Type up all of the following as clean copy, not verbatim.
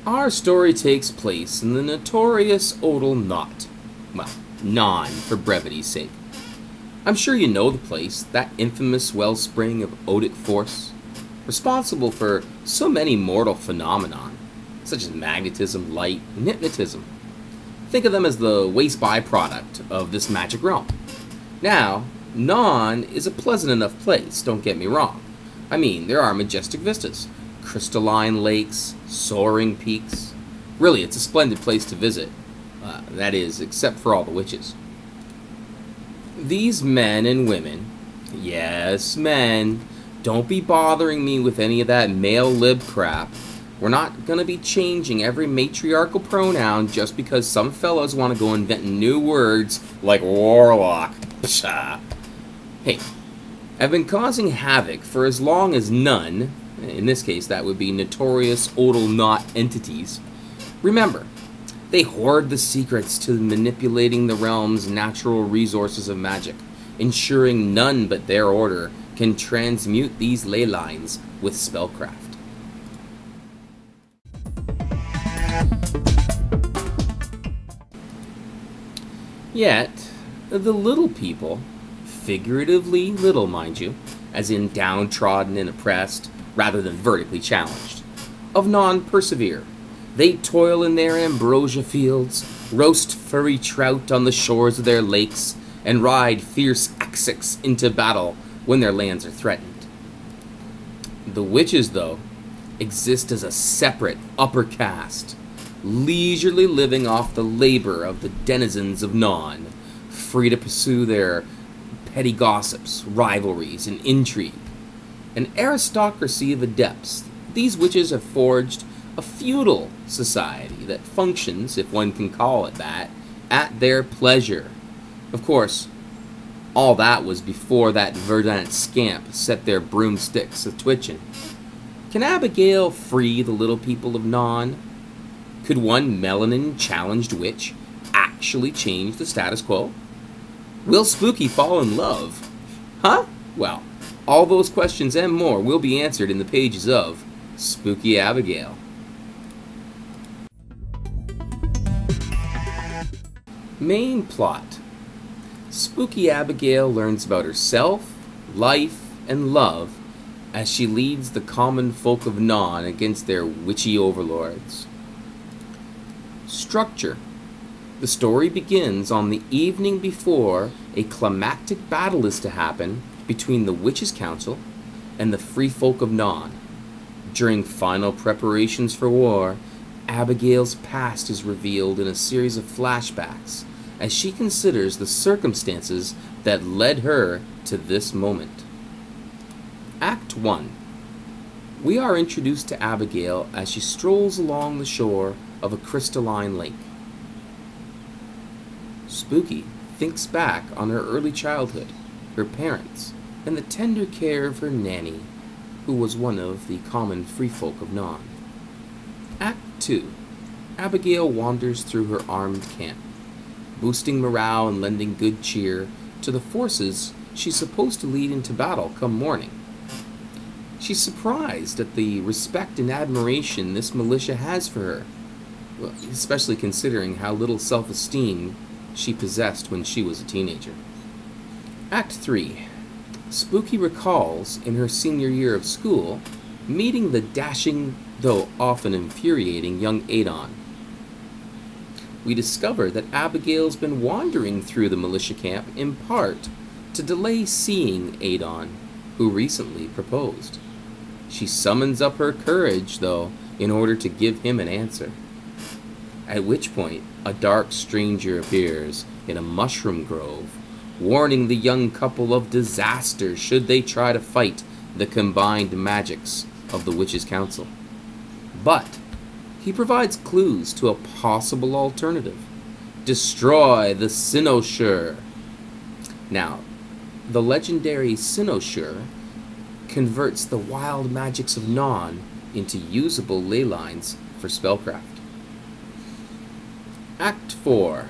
Our story takes place in the notorious Odal Knot. Well, Non, for brevity's sake. I'm sure you know the place, that infamous wellspring of odic force, responsible for so many mortal phenomena, such as magnetism, light, and hypnotism. Think of them as the waste byproduct of this magic realm. Now, Non is a pleasant enough place, don't get me wrong. I mean, there are majestic vistas, crystalline lakes, soaring peaks. Really, it's a splendid place to visit. That is, except for all the witches. These men and women, yes, men, don't be bothering me with any of that male lib crap. We're not going to be changing every matriarchal pronoun just because some fellows want to go inventing new words like warlock. Pshaw. Hey, I've been causing havoc for as long as none, in this case that would be notorious Odal Knot entities, remember. They hoard the secrets to manipulating the realm's natural resources of magic, ensuring none but their order can transmute these ley lines with spellcraft. Yet, the little people, figuratively little mind you, as in downtrodden and oppressed, rather than vertically challenged, of Non persevere. They toil in their ambrosia fields, roast furry trout on the shores of their lakes, and ride fierce Axix into battle when their lands are threatened. The witches, though, exist as a separate upper caste, leisurely living off the labor of the denizens of Non, free to pursue their petty gossips, rivalries, and intrigue. An aristocracy of adepts, these witches have forged a feudal society that functions, if one can call it that, at their pleasure. Of course, all that was before that verdant scamp set their broomsticks a-twitching. Can Abigail free the little people of Non? Could one melanin-challenged witch actually change the status quo? Will Spooky fall in love? Huh? Well, all those questions and more will be answered in the pages of Spooky Abigail. Main plot. Spooky Abigail learns about herself, life, and love as she leads the common folk of Non against their witchy overlords. Structure. The story begins on the evening before a climactic battle is to happen between the Witches' Council and the Free Folk of Non. During final preparations for war, Abigail's past is revealed in a series of flashbacks as she considers the circumstances that led her to this moment. Act 1. We are introduced to Abigail as she strolls along the shore of a crystalline lake. Spooky thinks back on her early childhood, her parents, and the tender care of her nanny, who was one of the common free folk of Non. Act 2. Abigail wanders through her armed camp, boosting morale and lending good cheer to the forces she's supposed to lead into battle come morning. She's surprised at the respect and admiration this militia has for her, well, especially considering how little self-esteem she possessed when she was a teenager. Act 3. Spooky recalls, in her senior year of school, meeting the dashing, though often infuriating, young Adon. We discover that Abigail's been wandering through the militia camp in part to delay seeing Adon, who recently proposed. She summons up her courage, though, in order to give him an answer. At which point, a dark stranger appears in a mushroom grove, warning the young couple of disaster should they try to fight the combined magics of the Witches' Council. But he provides clues to a possible alternative. Destroy the Cynosure. Now, the legendary Cynosure converts the wild magics of Non into usable ley lines for spellcraft. Act 4.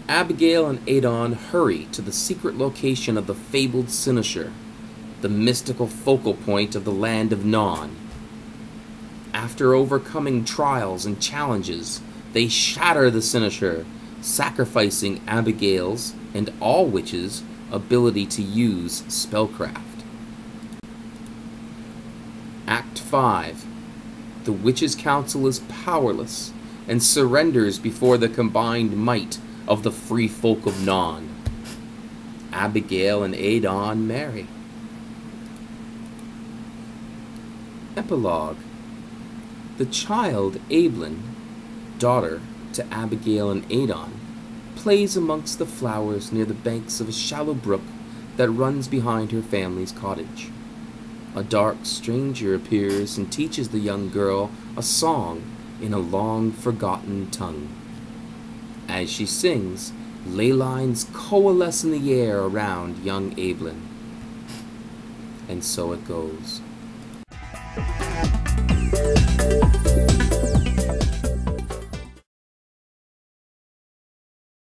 Abigail and Adon hurry to the secret location of the fabled Cynosure, the mystical focal point of the land of Non. After overcoming trials and challenges, they shatter the cynosure, sacrificing Abigail's and all witches' ability to use spellcraft. Act 5. The Witches' Council is powerless and surrenders before the combined might of the free folk of Non. Abigail and Adon marry. Epilogue. The child, Ablin, daughter to Abigail and Adon, plays amongst the flowers near the banks of a shallow brook that runs behind her family's cottage. A dark stranger appears and teaches the young girl a song in a long-forgotten tongue. As she sings, ley lines coalesce in the air around young Ablin. And so it goes.